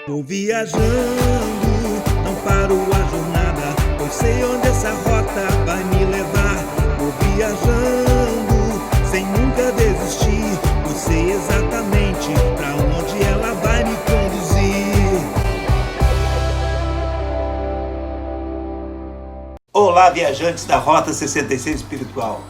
Vou viajando, não paro a jornada, pois sei onde essa rota vai me levar. Vou viajando, sem nunca desistir, pois sei exatamente pra onde ela vai me conduzir. Olá, viajantes da Rota 66 Espiritual.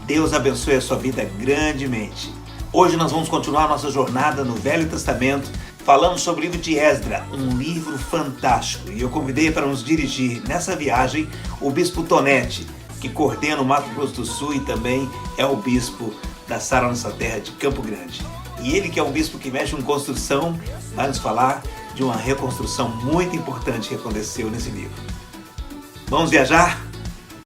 Deus abençoe a sua vida grandemente. Hoje nós vamos continuar nossa jornada no Velho Testamento, falando sobre o livro de Esdras, um livro fantástico. E eu convidei para nos dirigir nessa viagem o Bispo Tonete, que coordena o Mato Grosso do Sul e também é o Bispo da Sara Nossa Terra de Campo Grande. E ele, que é um bispo que mexe com construção, vai nos falar de uma reconstrução muito importante que aconteceu nesse livro. Vamos viajar?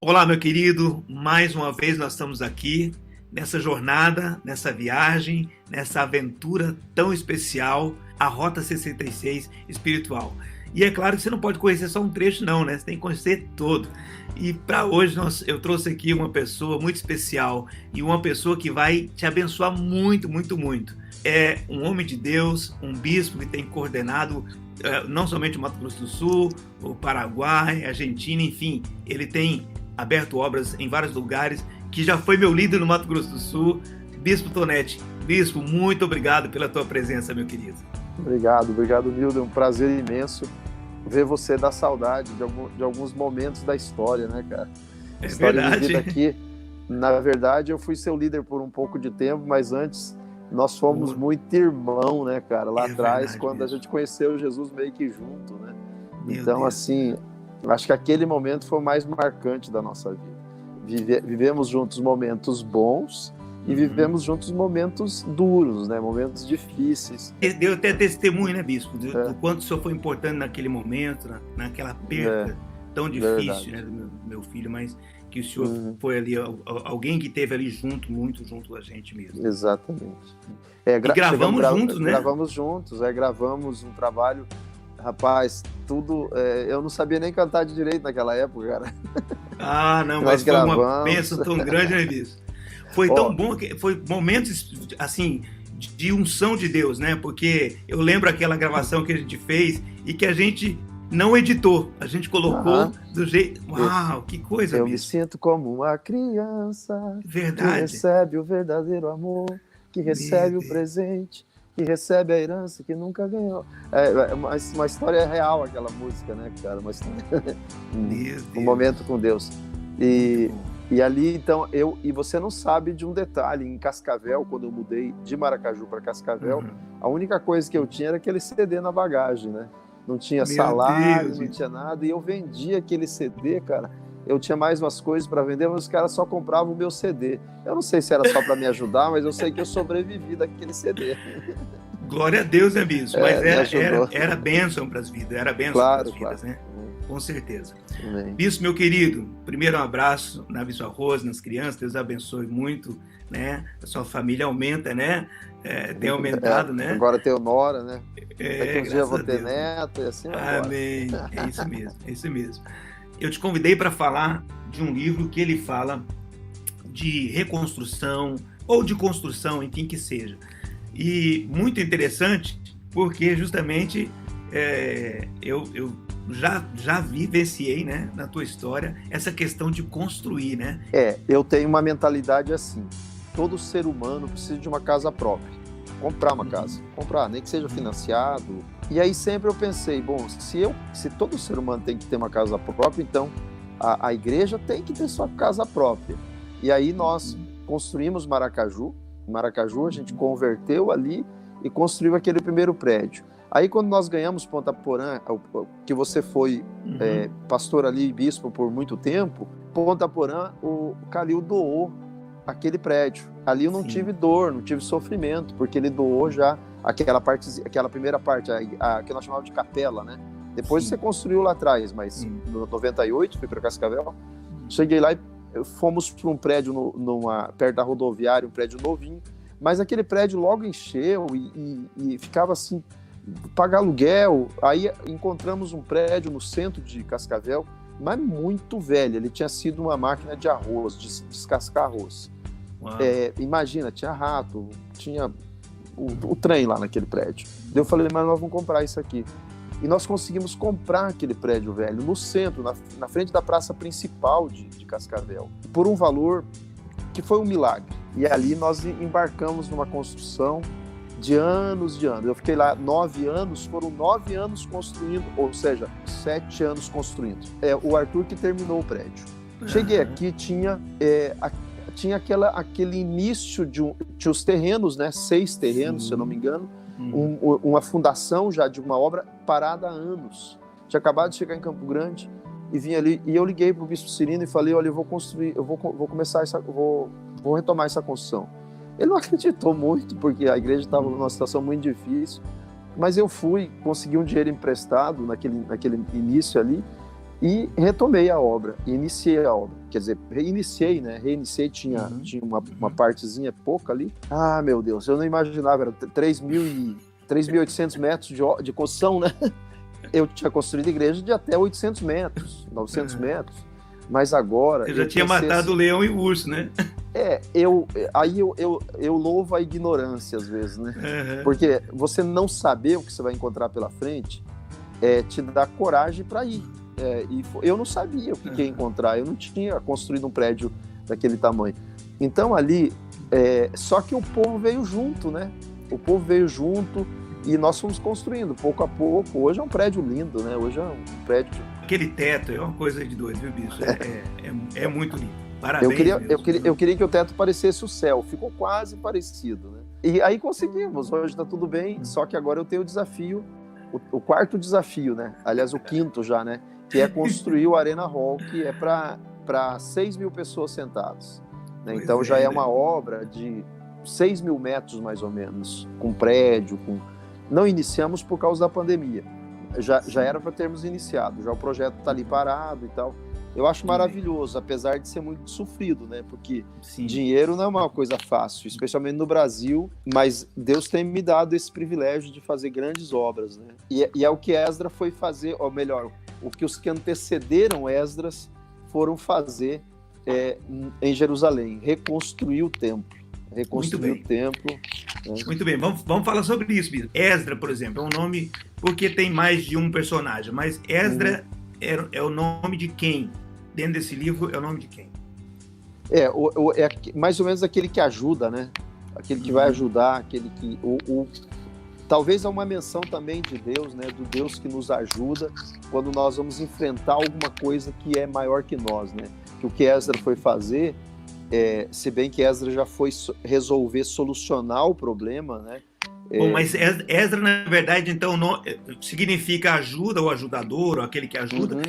Olá, meu querido. Mais uma vez nós estamos aqui nessa jornada, nessa viagem, nessa aventura tão especial, a Rota 66 Espiritual. E é claro que você não pode conhecer só um trecho não, né? Você tem que conhecer todo. E para hoje eu trouxe aqui uma pessoa muito especial e uma pessoa que vai te abençoar muito, muito, muito. É um homem de Deus, um bispo que tem coordenado não somente o Mato Grosso do Sul, o Paraguai, a Argentina, enfim, ele tem aberto obras em vários lugares, que já foi meu líder no Mato Grosso do Sul, Bispo Tonete. Bispo, muito obrigado pela tua presença, meu querido. Obrigado, Nildo. É um prazer imenso ver você dar saudade de alguns momentos da história, né, cara? É história verdade. vivida aqui. Na verdade, eu fui seu líder por um pouco de tempo, mas antes nós fomos muito irmão, né, cara? Lá atrás, quando mesmo. A gente conheceu Jesus meio que junto, né? Então, assim, acho que aquele momento foi o mais marcante da nossa vida. Vivemos juntos momentos bons e vivemos juntos momentos duros, né? Momentos difíceis. Deu até testemunho, né, Bispo? Do quanto o senhor foi importante naquele momento, naquela perda tão difícil, né, do meu filho, mas que o senhor foi ali, alguém que esteve ali muito junto a gente mesmo. Exatamente. E gravamos juntos, né? Gravamos juntos, gravamos um trabalho. Rapaz, tudo... eu não sabia nem cantar de direito naquela época, cara. Ah, não, mas foi uma bênção tão grande, né, Bispo? Foi tão bom, que foi momentos, assim, de unção de Deus, né? Porque eu lembro aquela gravação que a gente fez e que a gente não editou, a gente colocou do jeito... Uau, que coisa, Eu Bispo. me sinto como uma criança que recebe o verdadeiro amor, que recebe o presente, que recebe a herança que nunca ganhou. É uma história real aquela música, né, cara? Um momento com Deus. E ali, então, e você não sabe de um detalhe, em Cascavel, quando eu mudei de Maracaju para Cascavel, a única coisa que eu tinha era aquele CD na bagagem, né? Não tinha salário, não tinha nada, e eu vendia aquele CD, cara. Eu tinha mais umas coisas para vender, mas os caras só compravam o meu CD. Eu não sei se era só para me ajudar, mas eu sei que eu sobrevivi daquele CD. Glória a Deus, né, Bispo? Mas era bênção para as vidas, era bênção para as vidas, né? Com certeza. Amém. Bispo, meu querido, primeiro um abraço na Bispo Arroz, nas crianças, Deus abençoe muito, né? A sua família aumenta, né? Tem aumentado, né? Agora tem o Nora, né? Daqui uns dias eu vou ter neto e assim vai. Amém. É isso mesmo. Eu te convidei para falar de um livro que ele fala de reconstrução ou de construção, enfim que seja. E muito interessante, porque justamente eu já vivenciei, né, na tua história, essa questão de construir, né? Eu tenho uma mentalidade assim, todo ser humano precisa de uma casa própria, comprar uma casa, nem que seja financiado. E aí sempre eu pensei, bom, se todo ser humano tem que ter uma casa própria, então a igreja tem que ter sua casa própria. E aí nós construímos Maracaju a gente converteu ali e construiu aquele primeiro prédio. Aí quando nós ganhamos Ponta Porã, que você foi pastor ali e bispo por muito tempo, Ponta Porã, o Calil doou aquele prédio. Ali eu não tive dor, não tive sofrimento, porque ele doou já aquela primeira parte, que nós chamávamos de capela, né? Depois você construiu lá atrás, mas em 98, fui para Cascavel, cheguei lá e fomos para um prédio perto da rodoviária, um prédio novinho, mas aquele prédio logo encheu e ficava assim, pagar aluguel. Aí encontramos um prédio no centro de Cascavel, mas muito velho, ele tinha sido uma máquina de arroz, de descascar arroz. Imagina, tinha rato, tinha o trem lá naquele prédio. Daí eu falei, mas nós vamos comprar isso aqui. E nós conseguimos comprar aquele prédio velho no centro, na frente da praça principal de Cascavel, por um valor que foi um milagre. E ali nós embarcamos numa construção de anos. Eu fiquei lá 9 anos, foram 9 anos construindo, ou seja, 7 anos construindo. O Arthur que terminou o prédio. Cheguei aqui, tinha aquele início tinha os terrenos, né? 6 terrenos, se eu não me engano, uma fundação já de uma obra parada há anos. Tinha acabado de chegar em Campo Grande e vim ali, e eu liguei para o Bispo Cirino e falei, olha, eu vou construir, vou retomar essa construção. Ele não acreditou muito, porque a igreja estava numa situação muito difícil, mas eu consegui um dinheiro emprestado naquele início ali, e retomei a obra, iniciei a obra. Quer dizer, reiniciei, tinha uma partezinha pouca ali. Ah, meu Deus, eu não imaginava, era 3.800 metros de construção, né? Eu tinha construído igreja de até 800 metros, 900 metros. Mas agora... Você já tinha matado o leão e o urso, né? Eu louvo a ignorância às vezes, né? Porque você não saber o que você vai encontrar pela frente te dá coragem para ir. Eu não sabia o que ia encontrar, eu não tinha construído um prédio daquele tamanho. Então ali, só que o povo veio junto, né? O povo veio junto e nós fomos construindo pouco a pouco. Hoje é um prédio lindo, né? Hoje é um prédio... Aquele teto é uma coisa de doido, viu, bicho? É muito lindo. Parabéns. Eu queria que o teto parecesse o céu, ficou quase parecido, né? E aí conseguimos, hoje está tudo bem, só que agora eu tenho o desafio, o quarto desafio, né? Aliás, o quinto já, né? Que é construir o Arena Hall, que é para 6.000 pessoas sentadas. Né? Então já é uma obra de 6.000 metros, mais ou menos, com prédio, Não iniciamos por causa da pandemia. Já era para termos iniciado, já o projeto está ali parado e tal. Eu acho maravilhoso, apesar de ser muito sofrido, né? Porque dinheiro não é uma coisa fácil, especialmente no Brasil, mas Deus tem me dado esse privilégio de fazer grandes obras, né? E é o que Esdras foi fazer, ou melhor, o que os que antecederam Esdras foram fazer em Jerusalém, reconstruir o templo. Reconstruir o templo. Né? Muito bem, vamos falar sobre isso, Bispo. Esdras, por exemplo, é um nome porque tem mais de um personagem, mas Esdras é o nome de quem? Dentro desse livro é o nome de quem? É mais ou menos aquele que ajuda, né? Aquele que vai ajudar, aquele que... Talvez há uma menção também de Deus, né? Do Deus que nos ajuda quando nós vamos enfrentar alguma coisa que é maior que nós, né? Que o que Esdras foi fazer, se bem que Esdras já foi solucionar o problema, né? Bom, mas Esdras, na verdade, então, significa ajuda, ou ajudador, ou aquele que ajuda.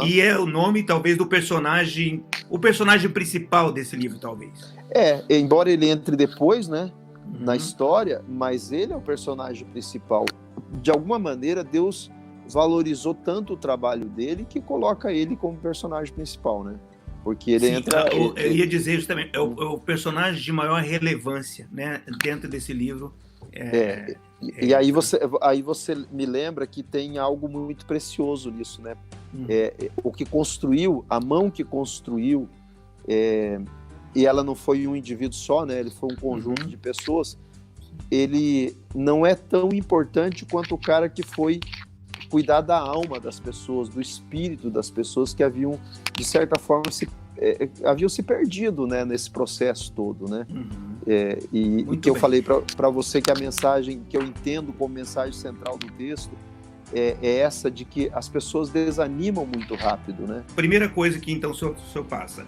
E é o nome, talvez, do personagem, o personagem principal desse livro, talvez. Embora ele entre depois, né? Na história, mas ele é o personagem principal. De alguma maneira, Deus valorizou tanto o trabalho dele que coloca ele como personagem principal, né? Porque ele entra... Eu ia dizer isso também, é o personagem de maior relevância, né? Dentro desse livro. E aí você me lembra que tem algo muito precioso nisso, né? O que construiu, a mão que construiu, e ela não foi um indivíduo só, né? Ele foi um conjunto de pessoas. Ele não é tão importante quanto o cara que foi cuidar da alma das pessoas, do espírito das pessoas que haviam, de certa forma, haviam se perdido, né, nesse processo todo, né? E que eu falei para você que a mensagem que eu entendo como mensagem central do texto é essa de que as pessoas desanimam muito rápido, né? Primeira coisa que então o senhor passa,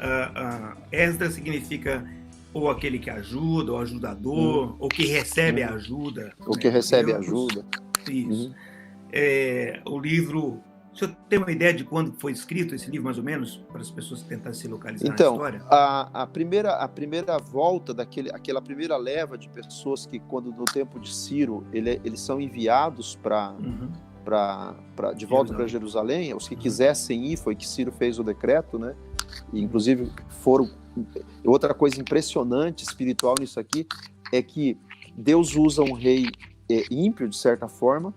Esdras significa ou aquele que ajuda, ou ajudador, ou que recebe a ajuda. O que recebe ajuda. Isso. O livro... O senhor tem uma ideia de quando foi escrito esse livro, mais ou menos, para as pessoas tentarem se localizar na história? Então, a primeira volta aquela primeira leva de pessoas que, quando no tempo de Ciro, eles são enviados de volta para Jerusalém, os que quisessem ir, foi que Ciro fez o decreto, né? E, inclusive, foram... Outra coisa impressionante, espiritual nisso aqui, é que Deus usa um rei ímpio, de certa forma,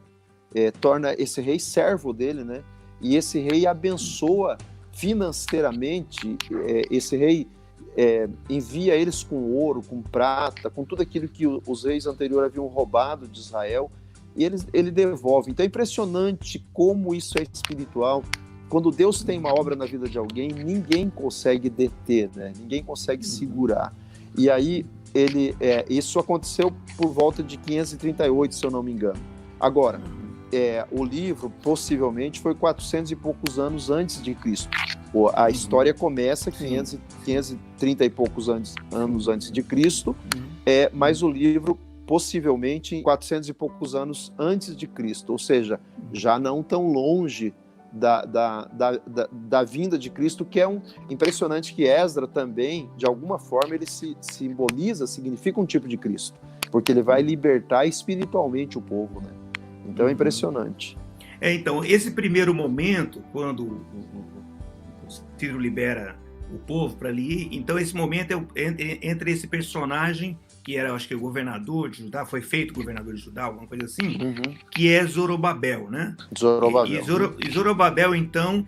torna esse rei servo dele, né? E esse rei abençoa financeiramente, esse rei envia eles com ouro, com prata, com tudo aquilo que os reis anteriores haviam roubado de Israel, e ele devolve. Então é impressionante como isso é espiritual. Quando Deus tem uma obra na vida de alguém, ninguém consegue deter, né? Ninguém consegue segurar. E aí, isso aconteceu por volta de 538, se eu não me engano. Agora, o livro, possivelmente, foi 400 e poucos anos antes de Cristo. A história começa 530 e poucos anos antes de Cristo, mas o livro, possivelmente, 400 e poucos anos antes de Cristo. Ou seja, já não tão longe da vinda de Cristo, que é impressionante que Esdra também, de alguma forma, ele significa um tipo de Cristo, porque ele vai libertar espiritualmente o povo, né? Então é impressionante. Então, esse primeiro momento, quando o Ciro libera o povo para ali, então esse momento entre esse personagem que era, acho que o governador de Judá, foi feito governador de Judá, alguma coisa assim, que é Zorobabel, né? Zorobabel. E Zorobabel, então,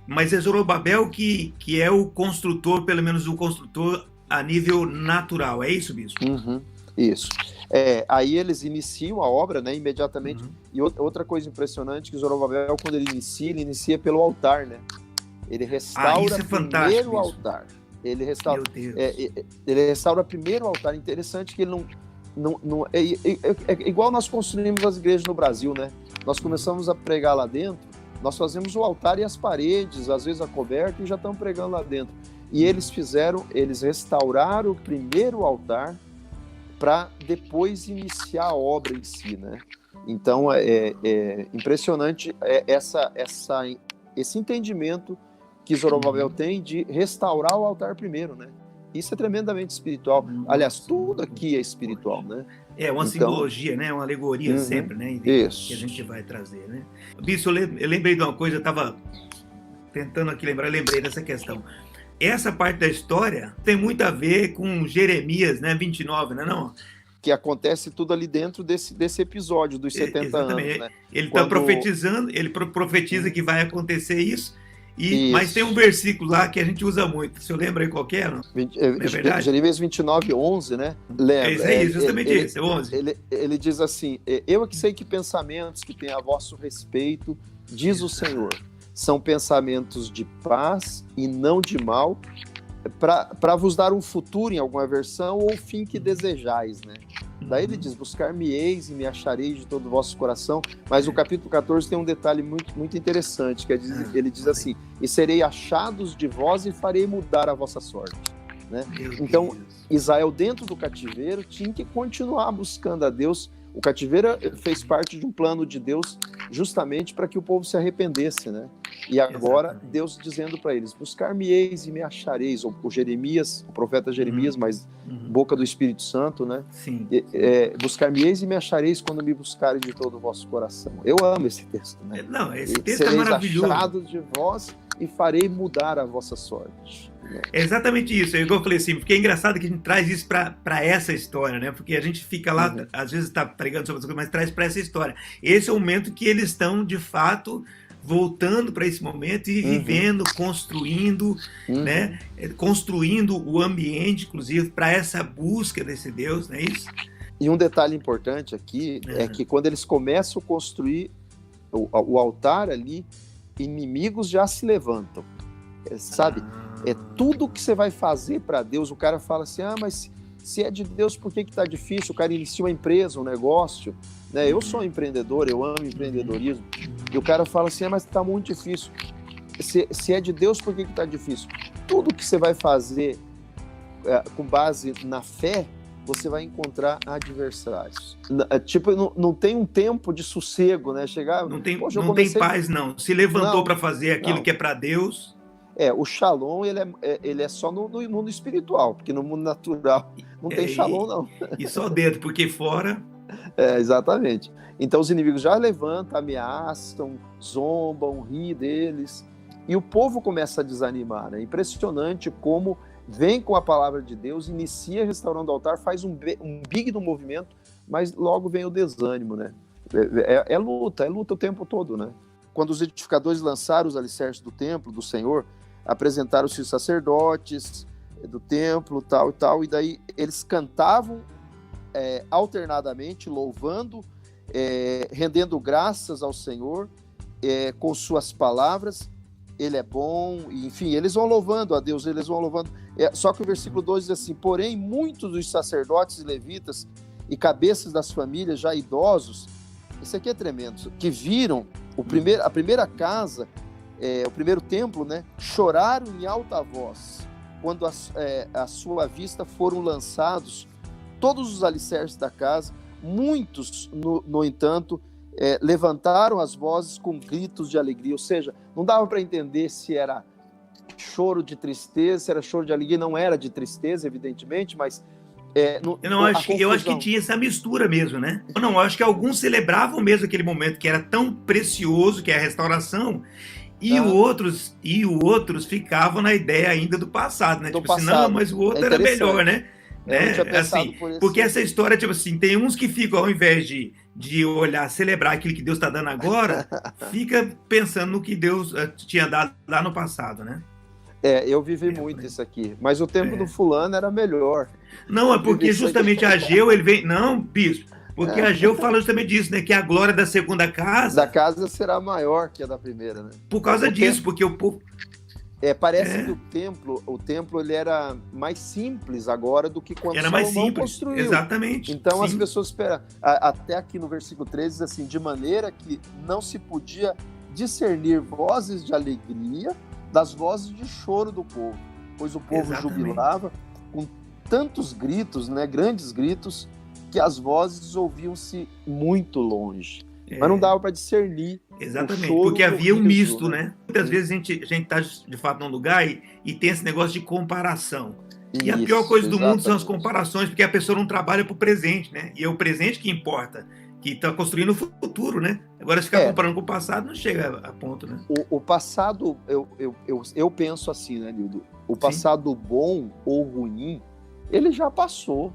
mas é Zorobabel que é o construtor, pelo menos o construtor a nível natural, é isso, bispo? Isso. Aí eles iniciam a obra, né, imediatamente. E outra coisa impressionante, que Zorobabel, quando ele inicia pelo altar, né? Ele restaura primeiro o altar. Ele restaura primeiro o altar. Interessante que ele não é igual nós construímos as igrejas no Brasil, né? Nós começamos a pregar lá dentro, nós fazemos o altar e as paredes, às vezes a coberta, e já estão pregando lá dentro. E eles restauraram o primeiro altar para depois iniciar a obra em si, né? Então é impressionante esse entendimento que Zorobabel tem de restaurar o altar primeiro, né? Isso é tremendamente espiritual. Aliás, tudo aqui é espiritual, né? É uma simbologia, né? Uma alegoria sempre, né? Isso. Que a gente vai trazer, né? Bispo, eu lembrei de uma coisa, eu estava tentando aqui lembrei dessa questão. Essa parte da história tem muito a ver com Jeremias, né? 29, né? Não? Que acontece tudo ali dentro desse episódio dos 70 anos, né? Ele está profetizando, ele profetiza que vai acontecer isso. Mas tem um versículo lá que a gente usa muito. Você lembra aí qual que é? Não? É verdade? Jeremias 29, 11, né? Lembra? É justamente esse, 11. Ele diz assim, eu é que sei que pensamentos que têm a vosso respeito, diz o Senhor, são pensamentos de paz e não de mal, para vos dar um futuro em alguma versão ou o fim que desejais, né? Daí ele diz, buscar-me-eis e me achareis de todo o vosso coração, mas o capítulo 14 tem um detalhe muito, muito interessante, que ele diz assim, e serei achados de vós e farei mudar a vossa sorte, né? Então, Israel dentro do cativeiro tinha que continuar buscando a Deus. O cativeiro fez parte de um plano de Deus justamente para que o povo se arrependesse, né? E agora Deus dizendo para eles, buscar-me-eis e me achareis, o Jeremias, o profeta Jeremias, mas boca do Espírito Santo, né? Sim. Buscar-me-eis e me achareis quando me buscarem de todo o vosso coração. Eu amo esse texto, né? Não, esse texto é maravilhoso. Sereis achados de vós e farei mudar a vossa sorte. É exatamente isso, eu falei assim, porque é engraçado que a gente traz isso para essa história, né? Porque a gente fica lá, às vezes está pregando sobre as coisas, mas traz para essa história. Esse é o momento que eles estão, de fato, voltando para esse momento e vivendo, construindo, né? Construindo o ambiente, inclusive, para essa busca desse Deus, não é isso? E um detalhe importante aqui é que quando eles começam a construir o altar ali, inimigos já se levantam, sabe? Tudo que você vai fazer para Deus, o cara fala assim, mas se é de Deus, por que tá difícil? O cara inicia uma empresa, um negócio, né? Eu sou um empreendedor, eu amo empreendedorismo, e o cara fala assim, mas tá muito difícil. Se é de Deus, por que tá difícil? Tudo que você vai fazer com base na fé, você vai encontrar adversários. Tipo, não tem um tempo de sossego, né? Não tem paz, não. Se levantou para fazer aquilo que é para Deus... o shalom, ele é só no mundo espiritual, porque no mundo natural não tem shalom, não. E só dentro, porque fora... Exatamente. Então os inimigos já levantam, ameaçam, zombam, riem deles, e o povo começa a desanimar, né? Impressionante como vem com a palavra de Deus, inicia restaurando o altar, faz um big do movimento, mas logo vem o desânimo, né? É luta o tempo todo, né? Quando os edificadores lançaram os alicerces do templo do Senhor, apresentaram-se os sacerdotes, do templo, tal e tal, e daí eles cantavam alternadamente, louvando, rendendo graças ao Senhor, com suas palavras. Ele é bom, e, enfim, eles vão louvando a Deus, eles vão louvando. Só que o versículo 2 diz assim: porém, muitos dos sacerdotes e levitas e cabeças das famílias já idosos, isso aqui é tremendo, que viram a primeira casa, o primeiro templo, né, choraram em alta voz, quando à sua vista foram lançados todos os alicerces da casa. Muitos, no entanto, levantaram as vozes com gritos de alegria. Ou seja, não dava para entender se era choro de tristeza, se era choro de alegria. Não era de tristeza, evidentemente, mas eu acho que tinha essa mistura mesmo, né? Eu acho que alguns celebravam mesmo aquele momento que era tão precioso, que é a restauração, e outros ficavam na ideia ainda do passado, né? Do tipo passado. assim, não, mas o outro era melhor, né? Eu não tinha pensado assim, por esse... Porque essa história, tipo assim, tem uns que ficam, ao invés de olhar, celebrar aquilo que Deus está dando agora, fica pensando no que Deus tinha dado lá no passado, né? Eu vivi muito isso aqui, mas o tempo do fulano era melhor. Não, é porque justamente Ageu, ele vem... Não, bispo, porque Ageu fala justamente disso, né? Que a glória da segunda casa... Da casa será maior que a da primeira, né? Por causa disso, porque o povo... Parece que o templo ele era mais simples agora do que quando era mais Salomão simples, construiu. Exatamente. Então sim. As pessoas esperam. Até aqui no versículo 13 diz assim: de maneira que não se podia discernir vozes de alegria das vozes de choro do povo, pois o povo jubilava com tantos gritos, né, grandes gritos, que as vozes ouviam-se muito longe. Mas não dava para discernir. Exatamente, porque havia um misto, né? Muitas vezes a gente está de fato num lugar e tem esse negócio de comparação. E a pior coisa do mundo são as comparações, porque a pessoa não trabalha para o presente, né? E é o presente que importa, que está construindo o futuro, né? Agora, se ficar comparando com o passado, não chega a ponto, né? O passado, eu penso assim, né, Nildo? O passado bom ou ruim, ele já passou.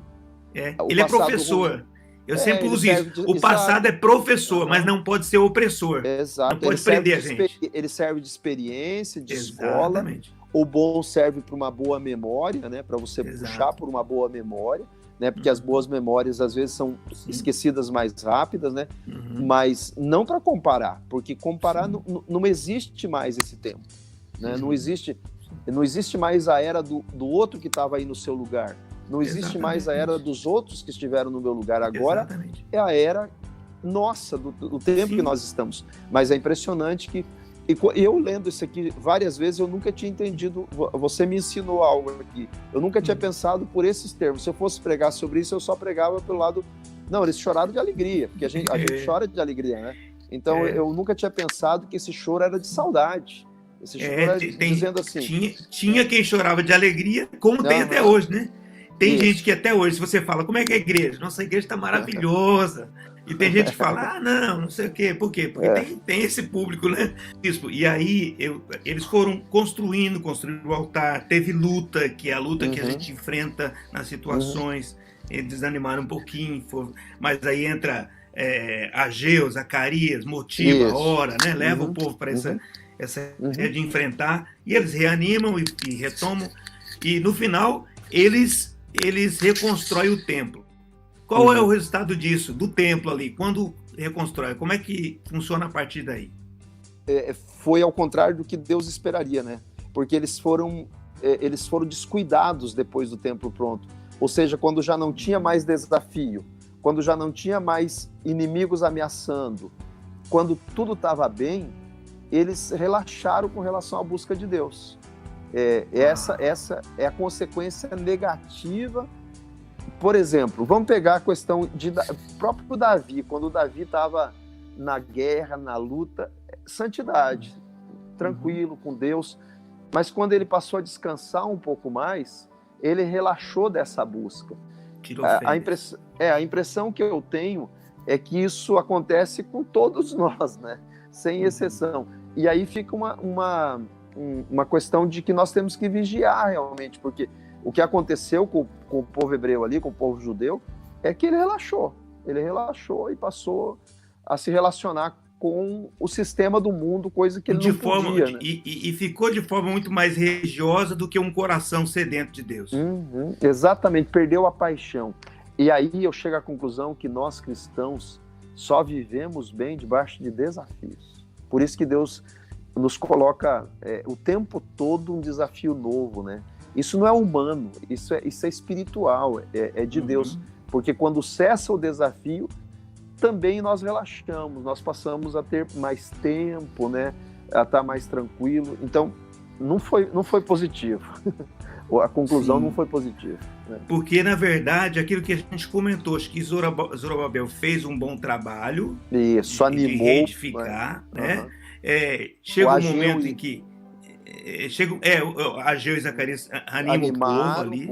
Ele é professor. Ruim, eu sempre uso isso. O passado é professor, mas não pode ser opressor. Exato. Não pode prender a gente. Ele serve de experiência, de Exatamente. escola. O bom serve para uma boa memória, né? Para você puxar por uma boa memória, né? Porque as boas memórias às vezes são esquecidas mais rápidas, né? Mas não para comparar, porque comparar não existe mais esse tempo, né? Não existe mais a era do outro que estava aí no seu lugar. Não existe mais a era dos outros que estiveram no meu lugar. Agora é a era nossa, do tempo que nós estamos. Mas é impressionante que... E eu lendo isso aqui várias vezes, eu nunca tinha entendido... Você me ensinou algo aqui. Eu nunca tinha pensado por esses termos. Se eu fosse pregar sobre isso, eu só pregava pelo lado... Não, eles choraram de alegria, porque a gente chora de alegria, né? Então, eu nunca tinha pensado que esse choro era de saudade. Esse choro era dizendo assim... Tinha quem chorava de alegria, como tem até hoje, né? Tem gente que até hoje, se você fala, como é que é a igreja? Nossa, a igreja está maravilhosa. E tem gente que fala, não sei o quê. Por quê? Porque tem esse público, né? E aí, eles foram construindo o altar. Teve luta, que é a luta que a gente enfrenta nas situações. Eles desanimaram um pouquinho, mas aí entra Ageu, Zacarias, motiva, ora, né? Leva o povo para essa ideia de enfrentar. E eles reanimam e retomam. E no final, eles reconstroem o templo. Qual é o resultado disso, do templo ali? Quando reconstrói, como é que funciona a partir daí? Foi ao contrário do que Deus esperaria, né? Porque eles foram descuidados depois do templo pronto. Ou seja, quando já não tinha mais desafio, quando já não tinha mais inimigos ameaçando, quando tudo estava bem, eles relaxaram com relação à busca de Deus. Essa é a consequência negativa. Por exemplo, vamos pegar a questão de próprio Davi, quando o Davi estava na guerra, na luta, santidade, tranquilo com Deus, mas quando ele passou a descansar um pouco mais, ele relaxou dessa busca. A impressão que eu tenho é que isso acontece com todos nós, né? Sem exceção. E aí fica uma questão de que nós temos que vigiar realmente, porque o que aconteceu com o povo hebreu ali, com o povo judeu, é que ele relaxou e passou a se relacionar com o sistema do mundo, coisa que ele não podia, né? E ficou de forma muito mais religiosa do que um coração sedento de Deus. Exatamente, perdeu a paixão. E aí eu chego à conclusão que nós cristãos só vivemos bem debaixo de desafios. Por isso que Deus nos coloca o tempo todo um desafio novo, né? Isso não é humano, isso é espiritual, é de Deus. Porque quando cessa o desafio, também nós relaxamos, nós passamos a ter mais tempo, né? A estar mais tranquilo. Então, não foi positivo. A conclusão não foi positiva. Né? Porque, na verdade, aquilo que a gente comentou, acho que Zorobabel fez um bom trabalho. Isso, animou. De reedificar, né? Chega um momento em que Ageu e Zacarias animam o povo ali.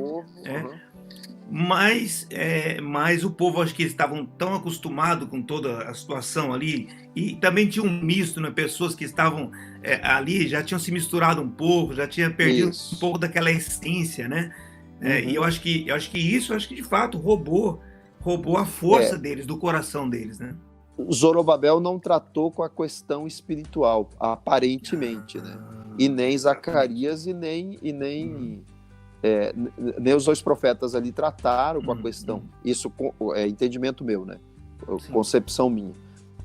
Mas o povo, acho que eles estavam tão acostumados com toda a situação ali, e também tinha um misto, né? Pessoas que estavam ali já tinham se misturado um pouco, já tinham perdido um pouco daquela essência, né? E eu acho que isso, de fato, roubou a força deles, do coração deles, né? Zorobabel não tratou com a questão espiritual, aparentemente, né? E nem Zacarias e nem os dois profetas ali trataram com a questão. Isso é entendimento meu, né? Concepção minha.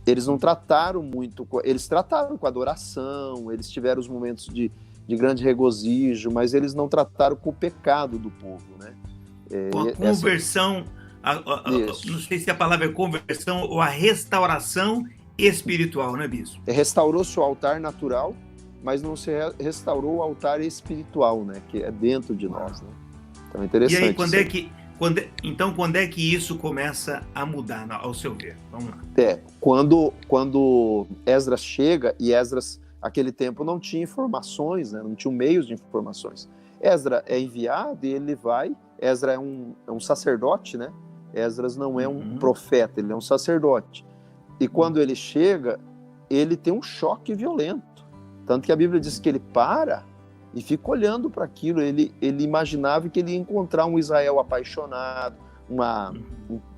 Eles não trataram muito, eles trataram com adoração, eles tiveram os momentos de grande regozijo, mas eles não trataram com o pecado do povo, né? Com a conversão, não sei se a palavra é conversão ou a restauração espiritual, né, bispo? Restaurou-se o altar natural, mas não se restaurou o altar espiritual, né? Que é dentro de nós, né? Então é interessante. E aí, quando é que isso começa a mudar, ao seu ver? Vamos lá. Quando Esdras chega, e Esdras, naquele tempo, não tinha informações, né? Não tinha meios de informações. Esdras é enviado e ele vai. Esdras é um sacerdote, né? Esdras não é um profeta, ele é um sacerdote. E quando ele chega, ele tem um choque violento. Tanto que a Bíblia diz que ele para e fica olhando para aquilo. Ele imaginava que ele ia encontrar um Israel apaixonado,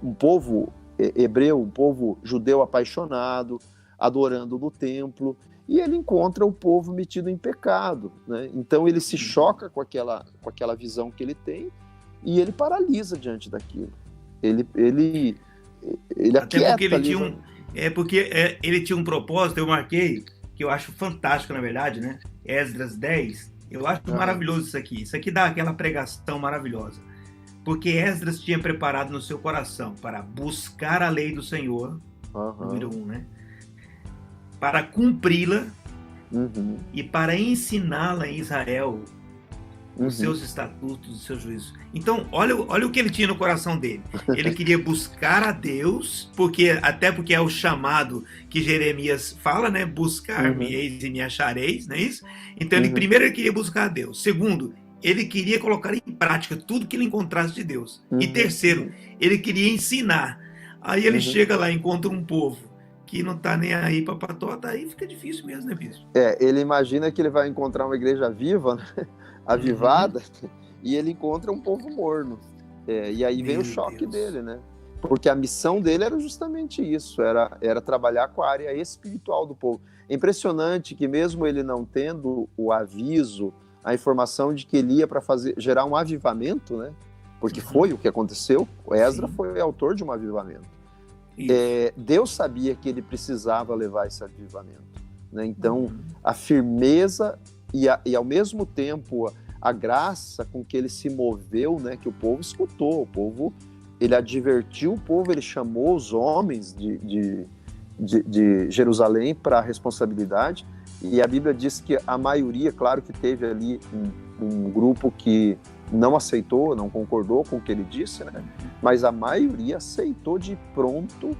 um povo hebreu, um povo judeu apaixonado, adorando no templo. E ele encontra o povo metido em pecado, né? Então ele se choca com aquela visão que ele tem e ele paralisa diante daquilo. Ele até porque ele tinha ele tinha um propósito, eu marquei, que eu acho fantástico, na verdade, né? Esdras 10, eu acho maravilhoso isso aqui. Isso aqui dá aquela pregação maravilhosa. Porque Esdras tinha preparado no seu coração para buscar a lei do Senhor, número 1, né? Para cumpri-la e para ensiná-la em Israel, os seus estatutos, os seus juízos. Então, olha o que ele tinha no coração dele. Ele queria buscar a Deus, até porque é o chamado que Jeremias fala, né? Buscar-me-eis e me achareis, não é isso? Então, primeiro ele queria buscar a Deus. Segundo, ele queria colocar em prática tudo que ele encontrasse de Deus. E terceiro, ele queria ensinar. Aí ele chega lá e encontra um povo que não está nem aí para patota, aí fica difícil mesmo, né, bispo? Ele imagina que ele vai encontrar uma igreja viva, né? Avivada, e ele encontra um povo morno. E aí vem o choque dele, né? Porque a missão dele era justamente isso, era trabalhar com a área espiritual do povo. É impressionante que mesmo ele não tendo o aviso, a informação de que ele ia para gerar um avivamento, né? Porque foi o que aconteceu, o Esdras foi autor de um avivamento. Deus sabia que ele precisava levar esse avivamento, né? Então, a firmeza e ao mesmo tempo a graça com que ele se moveu, né? Que o povo escutou, ele advertiu o povo, ele chamou os homens de Jerusalém para a responsabilidade, e a Bíblia diz que a maioria, claro que teve ali um grupo que não aceitou, não concordou com o que ele disse, né? Mas a maioria aceitou de pronto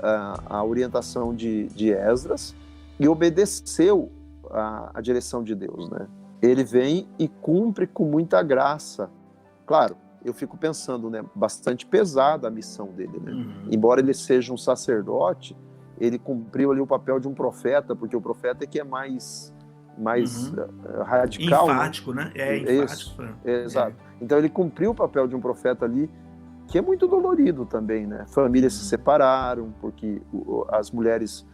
a orientação de Esdras e obedeceu a direção de Deus, né? Ele vem e cumpre com muita graça. Claro, eu fico pensando, né? Bastante pesada a missão dele, né? Embora ele seja um sacerdote, ele cumpriu ali o papel de um profeta, porque o profeta é que é mais radical. Enfático, né? Enfático. Exato. Então ele cumpriu o papel de um profeta ali, que é muito dolorido também, né? Famílias se separaram, porque as mulheres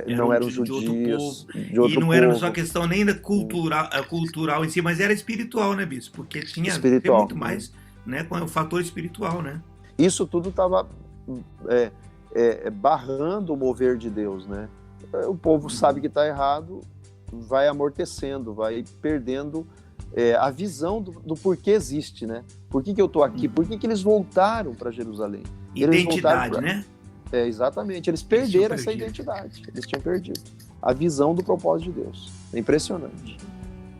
não eram de outro judios, povo. de outro E não era povo. só questão nem da cultural em si, mas era espiritual, né, Bispo? Porque tinha Espiritual, muito mais, né, com o fator espiritual, né? Isso tudo estava barrando o mover de Deus, né? O povo sabe que está errado, vai amortecendo, vai perdendo a visão do porquê existe, né? Por que eu estou aqui? Por que eles voltaram para Jerusalém? Identidade, né? Exatamente. Eles perderam essa identidade. Eles tinham perdido a visão do propósito de Deus. É impressionante.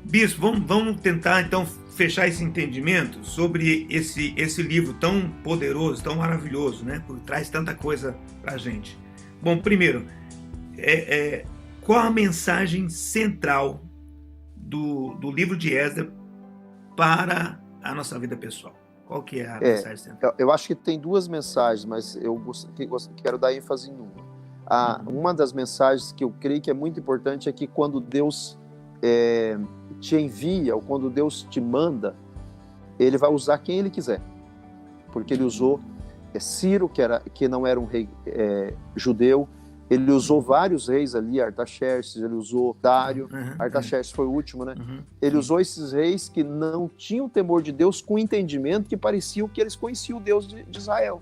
Bispo, vamos tentar então fechar esse entendimento sobre esse livro tão poderoso, tão maravilhoso, né? Porque traz tanta coisa pra gente. Bom, primeiro, qual a mensagem central do livro de Esdras para a nossa vida pessoal? Qual que é a mensagem central? Eu acho que tem duas mensagens, mas eu quero dar ênfase em uma. Uma das mensagens que eu creio que é muito importante é que quando Deus te envia, ou quando Deus te manda, ele vai usar quem ele quiser. Porque ele usou Ciro, que não era um rei judeu. Ele usou vários reis ali, Artaxerxes, ele usou Dário, Artaxerxes foi o último, né? Ele usou esses reis que não tinham temor de Deus, com entendimento que parecia que eles conheciam o Deus de Israel.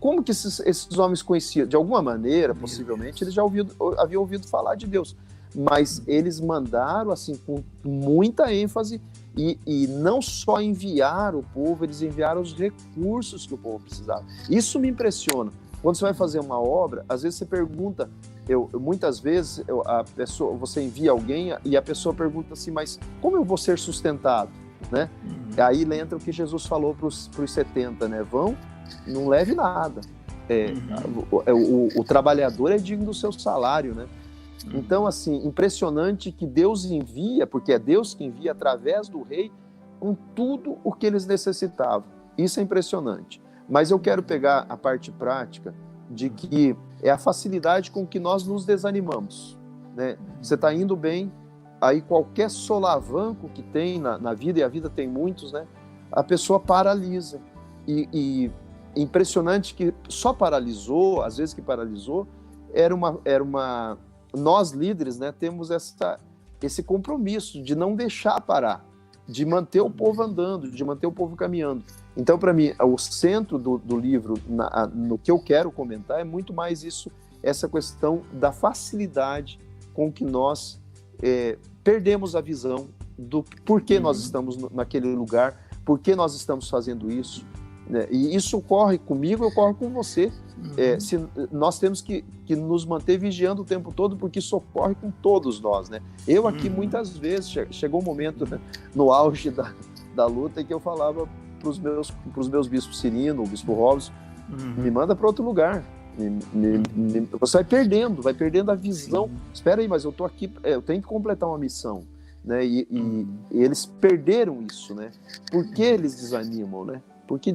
Como que esses homens conheciam? De alguma maneira, possivelmente, eles já haviam ouvido falar de Deus. Mas eles mandaram assim com muita ênfase e não só enviaram o povo, eles enviaram os recursos que o povo precisava. Isso me impressiona. Quando você vai fazer uma obra, às vezes você pergunta, muitas vezes você envia alguém e a pessoa pergunta assim, mas como eu vou ser sustentado? Né? Aí entra o que Jesus falou para os 70, né? Não leve nada. O trabalhador é digno do seu salário, né? Então, assim, impressionante que Deus envia, porque é Deus que envia através do rei, com tudo o que eles necessitavam. Isso é impressionante. Mas eu quero pegar a parte prática de que é a facilidade com que nós nos desanimamos, né? Você está indo bem, aí qualquer solavanco que tem na vida, e a vida tem muitos, né? A pessoa paralisa. E impressionante que só paralisou, às vezes que paralisou, era uma nós líderes, né, temos esse compromisso de não deixar parar, de manter o povo andando, de manter o povo caminhando. Então, para mim, o centro do livro, no que eu quero comentar, é muito mais isso, essa questão da facilidade com que nós perdemos a visão do porquê nós estamos naquele lugar, por que nós estamos fazendo isso, né? E isso ocorre comigo, ocorre com você. Nós temos que nos manter vigiando o tempo todo, porque isso ocorre com todos nós, né? Eu aqui muitas vezes, chegou um momento, né, no auge da luta, em que eu falava para os meus bispos Cirino, o bispo Robson, me manda para outro lugar. Você vai perdendo a visão. Espera aí, mas eu tô aqui, eu tenho que completar uma missão, né? E eles perderam isso, né? Por que eles desanimam, né? Porque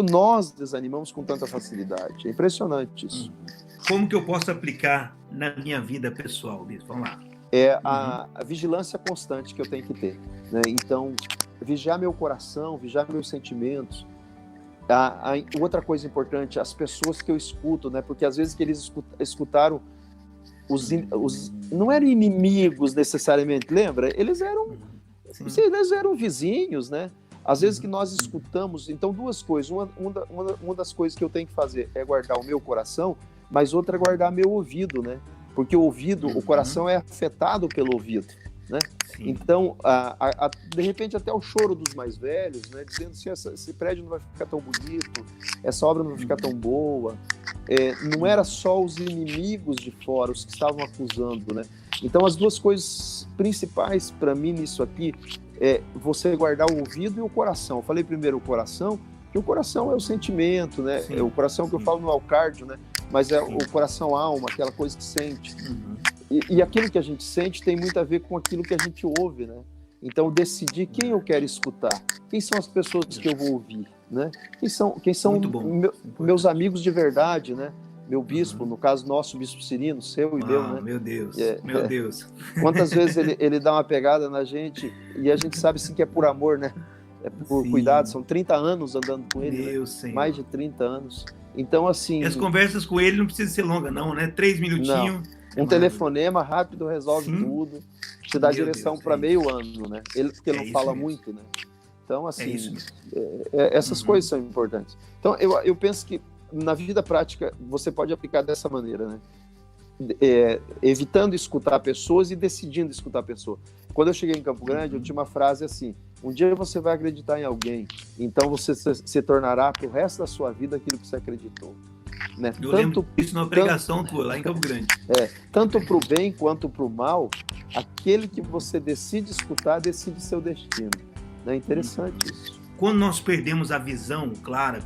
nós desanimamos com tanta facilidade. É impressionante isso. Como que eu posso aplicar na minha vida pessoal, Bispo? Vamos lá. A vigilância constante que eu tenho que ter, né? Então, vigiar meu coração, vigiar meus sentimentos. Outra coisa importante, as pessoas que eu escuto, né? Porque às vezes que eles escutaram não eram inimigos necessariamente, lembra? Eles eram vizinhos, né? Às vezes que nós escutamos, então duas coisas, uma das coisas que eu tenho que fazer é guardar o meu coração, mas outra é guardar meu ouvido, né? Porque o coração é afetado pelo ouvido, né? Então, de repente até o choro dos mais velhos, né? Dizendo assim, esse prédio não vai ficar tão bonito, essa obra não vai ficar tão boa. Não era só os inimigos de fora, os que estavam acusando, né? Então as duas coisas principais para mim nisso aqui você guardar o ouvido e o coração. Eu falei primeiro o coração, porque o coração é o sentimento, né? É o coração que eu falo no cardio, né? Mas é o coração-alma, aquela coisa que sente. E aquilo que a gente sente tem muito a ver com aquilo que a gente ouve, né? Então, decidir quem eu quero escutar, quem são as pessoas que eu vou ouvir, né? Quem são meus amigos de verdade, né? Meu bispo, no caso nosso, bispo Cirino, seu e meu, né? Meu Deus, meu Deus. Quantas vezes ele dá uma pegada na gente e a gente sabe sim que é por amor, né? É por cuidado, são 30 anos andando com ele, Deus, né? Mais de 30 anos. Então, assim... E as conversas com ele não precisam ser longas, não, né? 3 minutinhos. Um telefonema rápido resolve tudo. Te dá direção para meio ano, né? Porque ele não fala muito, né? Então, assim, essas coisas são importantes. Então, eu penso que na vida prática você pode aplicar dessa maneira, né? Evitando escutar pessoas e decidindo escutar pessoas. Quando eu cheguei em Campo Grande, eu tinha uma frase assim: um dia você vai acreditar em alguém, então você se tornará pro resto da sua vida aquilo que você acreditou. Né? Eu lembro disso numa pregação tua, lá em Campo Grande. Tanto para o bem quanto para o mal, aquele que você decide escutar, decide seu destino. É interessante isso. Quando nós perdemos a visão clara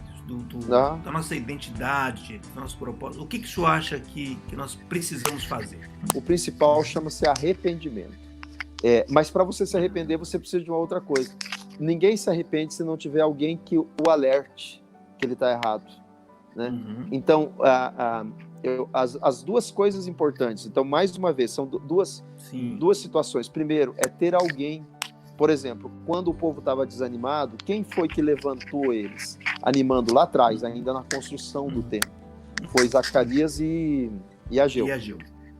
da nossa identidade, do nosso propósito, o que o senhor acha que nós precisamos fazer? O principal chama-se arrependimento. Mas para você se arrepender, você precisa de uma outra coisa. Ninguém se arrepende se não tiver alguém que o alerte que ele está errado. Né? Então, as duas coisas importantes. Então, mais uma vez, são duas situações. Primeiro, é ter alguém, por exemplo, quando o povo estava desanimado, quem foi que levantou eles? Animando lá atrás, ainda na construção do templo. Foi Zacarias e Ageu.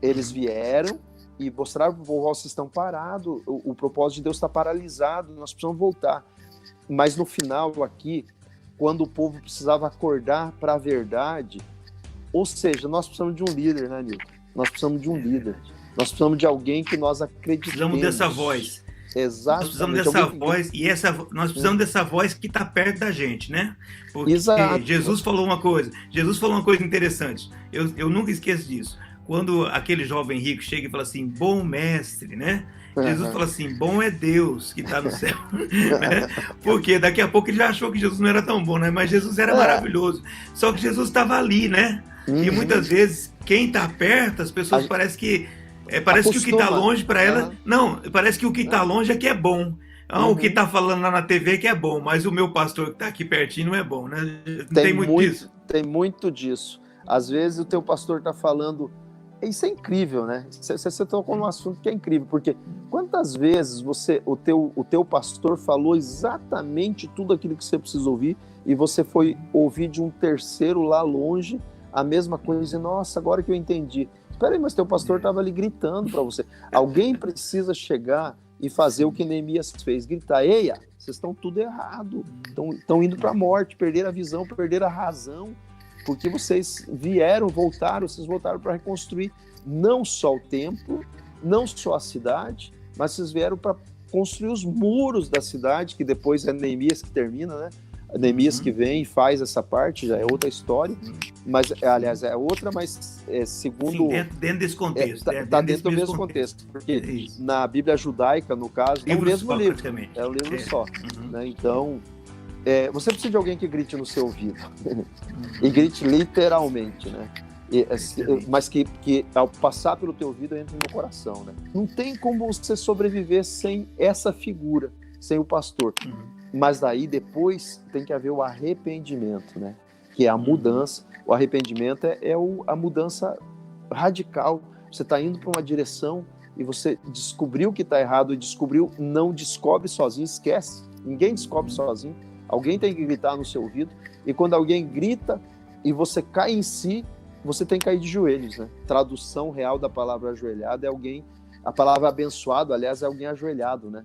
Eles vieram e mostraram para o povo: vocês estão parados, o propósito de Deus está paralisado, nós precisamos voltar. Mas no final aqui, quando o povo precisava acordar para a verdade, ou seja, nós precisamos de um líder, né, Nilton? Nós precisamos de um líder. Nós precisamos de alguém que nós acreditemos. Precisamos dessa voz. Exato. Nós precisamos dessa voz, e nós precisamos dessa voz que está perto da gente, né? Porque Jesus falou uma coisa interessante. Eu nunca esqueço disso. Quando aquele jovem rico chega e fala assim: bom mestre, né? Jesus fala assim: bom é Deus que está no céu. Né? Porque daqui a pouco ele já achou que Jesus não era tão bom, né? Mas Jesus era maravilhoso. Só que Jesus estava ali, né? E muitas vezes, quem está perto, as pessoas parece que o que está longe para ela... Não, parece que o que está longe é que é bom. O que está falando lá na TV é que é bom, mas o meu pastor que está aqui pertinho não é bom, né? Tem muito disso. Tem muito disso. Às vezes o teu pastor está falando... Isso é incrível, né? Você tocou num assunto que é incrível, porque quantas vezes o teu pastor falou exatamente tudo aquilo que você precisa ouvir e você foi ouvir de um terceiro lá longe a mesma coisa e, nossa, agora que eu entendi. Espera aí, mas teu pastor estava ali gritando para você. Alguém precisa chegar e fazer o que Neemias fez, gritar: eia, vocês estão tudo errado, estão indo para a morte, perderam a visão, perderam a razão, porque vocês vocês voltaram para reconstruir não só o templo, não só a cidade, mas vocês vieram para construir os muros da cidade, que depois é Neemias que termina, né? Neemias que vem e faz essa parte, já é outra história, mas, aliás, é outra, mas segundo... Sim, dentro desse contexto. Está dentro do mesmo contexto, porque na Bíblia judaica, no caso, é o mesmo livro, é um livro só. Né? Então, você precisa de alguém que grite no seu ouvido, e grite literalmente, né? Mas que ao passar pelo teu ouvido entre no coração, né? Não tem como você sobreviver sem essa figura, sem o pastor. Mas daí depois tem que haver o arrependimento, né? Que é a mudança. O arrependimento é a mudança radical. Você está indo para uma direção e você descobriu que está errado, não descobre sozinho, esquece. Ninguém descobre sozinho. Alguém tem que gritar no seu ouvido. E quando alguém grita e você cai em si, você tem que cair de joelhos, né? Tradução real da palavra ajoelhado é alguém... A palavra abençoado, aliás, é alguém ajoelhado, né?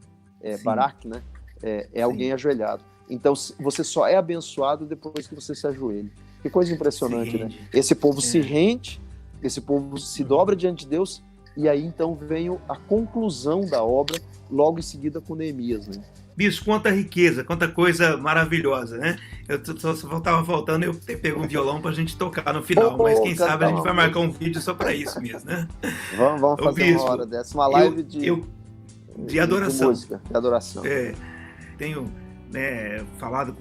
Barak, né? É alguém ajoelhado. Então, você só é abençoado depois que você se ajoelha. Que coisa impressionante, né? Esse povo se rende, esse povo se dobra diante de Deus, e aí então vem a conclusão da obra, logo em seguida com Neemias, né? Bispo, quanta riqueza, quanta coisa maravilhosa, né? Eu só estava faltando eu ter pego um violão para a gente tocar no final, mas quem sabe a gente vai marcar um vídeo só para isso mesmo, né? Vamos fazer Bispo, uma hora dessa, uma live de adoração. De música, de adoração. Tenho falado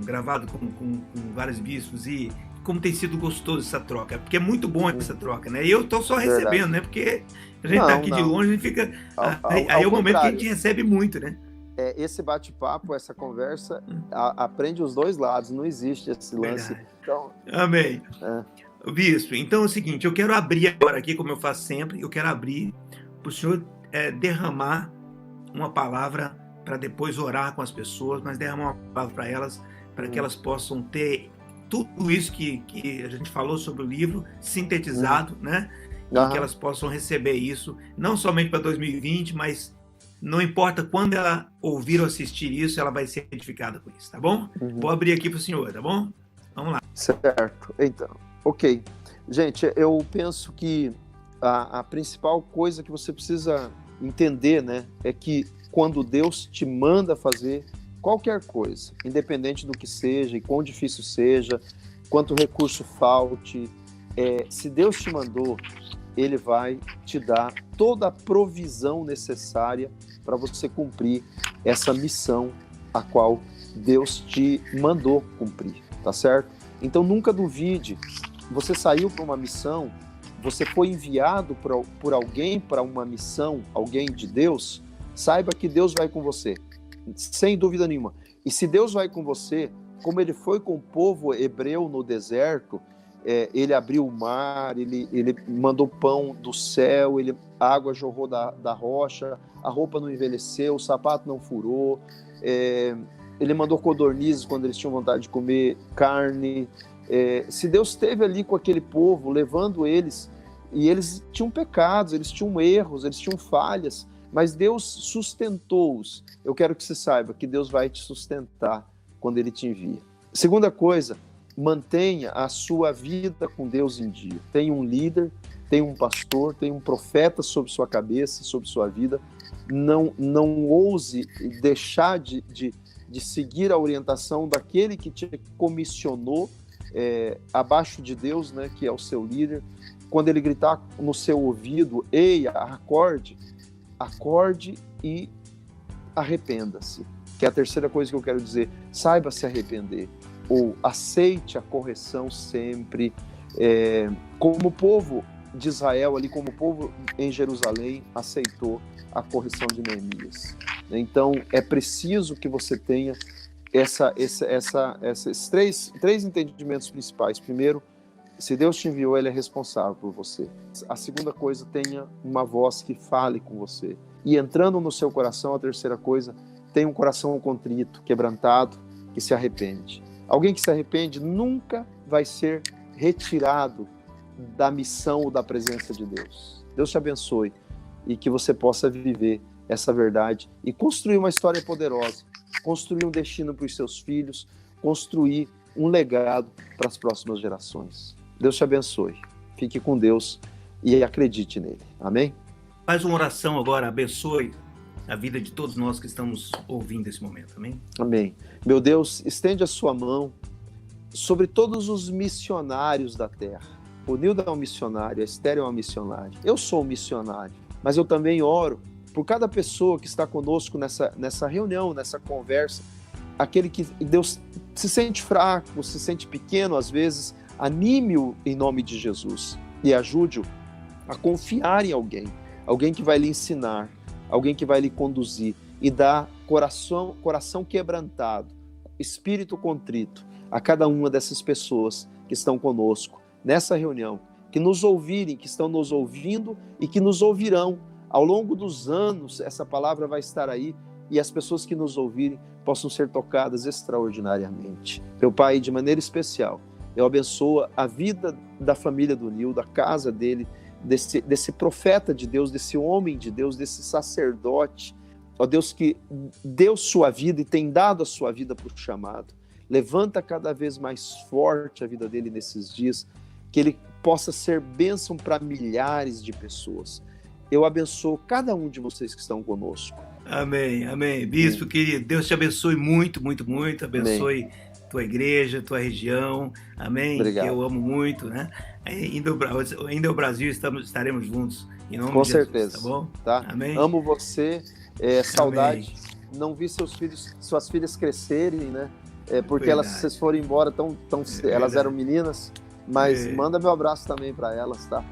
gravado com vários bispos e como tem sido gostoso essa troca, porque é muito bom essa troca, né? E eu estou só recebendo, né? Porque a gente está aqui de longe, a gente fica... Aí é o momento que a gente recebe muito, né? Esse bate-papo, essa conversa, aprende os dois lados, não existe esse lance. Então, amém. Bispo, então é o seguinte, eu quero abrir agora aqui, como eu faço sempre, eu quero abrir para o senhor derramar uma palavra para depois orar com as pessoas, mas derramar uma palavra para elas, para que elas possam ter tudo isso que a gente falou sobre o livro, sintetizado, né? E Aham. que elas possam receber isso, não somente para 2020, mas não importa quando ela ouvir ou assistir isso, ela vai ser edificada com isso, tá bom? Uhum. Vou abrir aqui para o senhor, tá bom? Vamos lá. Certo. Então, ok. Gente, eu penso que a principal coisa que você precisa entender, né, é que quando Deus te manda fazer qualquer coisa, independente do que seja e quão difícil seja, quanto recurso falte, se Deus te mandou, Ele vai te dar toda a provisão necessária para você cumprir essa missão a qual Deus te mandou cumprir, tá certo? Então nunca duvide, você saiu para uma missão, você foi enviado por alguém para uma missão, alguém de Deus, saiba que Deus vai com você, sem dúvida nenhuma. E se Deus vai com você, como Ele foi com o povo hebreu no deserto, Ele abriu o mar, ele mandou pão do céu, a água jorrou da rocha, a roupa não envelheceu, o sapato não furou, Ele mandou codornizes quando eles tinham vontade de comer carne. Se Deus esteve ali com aquele povo, levando eles, e eles tinham pecados, eles tinham erros, eles tinham falhas, mas Deus sustentou-os. Eu quero que você saiba que Deus vai te sustentar quando Ele te envia. Segunda coisa, mantenha a sua vida com Deus em dia. Tem um líder, tem um pastor, tem um profeta sobre sua cabeça, sobre sua vida. Não ouse deixar de seguir a orientação daquele que te comissionou abaixo de Deus, né, que é o seu líder. Quando ele gritar no seu ouvido, ei, acorde e arrependa-se. Que é a terceira coisa que eu quero dizer. Saiba se arrepender. Ou aceite a correção sempre. Como o povo de Israel, ali como o povo em Jerusalém, aceitou a correção de Neemias. Então, é preciso que você tenha esses três entendimentos principais. Primeiro, se Deus te enviou, Ele é responsável por você. A segunda coisa, tenha uma voz que fale com você. E entrando no seu coração, a terceira coisa, tenha um coração contrito, quebrantado, que se arrepende. Alguém que se arrepende nunca vai ser retirado da missão ou da presença de Deus. Deus te abençoe e que você possa viver essa verdade e construir uma história poderosa, construir um destino para os seus filhos, construir um legado para as próximas gerações. Deus te abençoe. Fique com Deus e acredite nele. Amém? Faz uma oração agora, abençoe a vida de todos nós que estamos ouvindo esse momento. Amém? Amém. Meu Deus, estende a sua mão sobre todos os missionários da terra. O Nildo é um missionário, a Esther é uma missionária. Eu sou um missionário, mas eu também oro por cada pessoa que está conosco nessa reunião, nessa conversa. Aquele que Deus se sente fraco, se sente pequeno às vezes, anime-o em nome de Jesus e ajude-o a confiar em alguém que vai lhe ensinar, alguém que vai lhe conduzir e dar coração quebrantado, espírito contrito a cada uma dessas pessoas que estão conosco nessa reunião, que nos ouvirem, que estão nos ouvindo e que nos ouvirão. Ao longo dos anos, essa palavra vai estar aí e as pessoas que nos ouvirem possam ser tocadas extraordinariamente. Meu Pai, de maneira especial, eu abençoo a vida da família do Nil, da casa dele, desse profeta de Deus, desse homem de Deus, desse sacerdote, ó Deus, que deu sua vida e tem dado a sua vida para o chamado. Levanta cada vez mais forte a vida dele nesses dias, que ele possa ser bênção para milhares de pessoas. Eu abençoo cada um de vocês que estão conosco. Amém, amém. Bispo, querido, Deus te abençoe muito, muito, muito. Abençoe amém. Tua igreja, tua região. Amém. Obrigado. Que eu amo muito, né? Ainda o Brasil estaremos juntos. Em nome com de Jesus, certeza. Tá bom? Tá? Amém. Amo você. Saudade. Amém. Não vi suas filhas crescerem, né? Porque vocês foram embora elas eram meninas. Mas manda meu abraço também para elas, tá?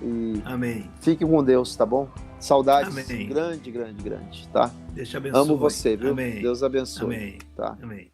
E amém. Fique com Deus, tá bom? Saudades amém. Grande, grande, grande, tá? Deus te abençoe. Amo você, viu? Amém. Deus abençoe. Amém. Tá? Amém.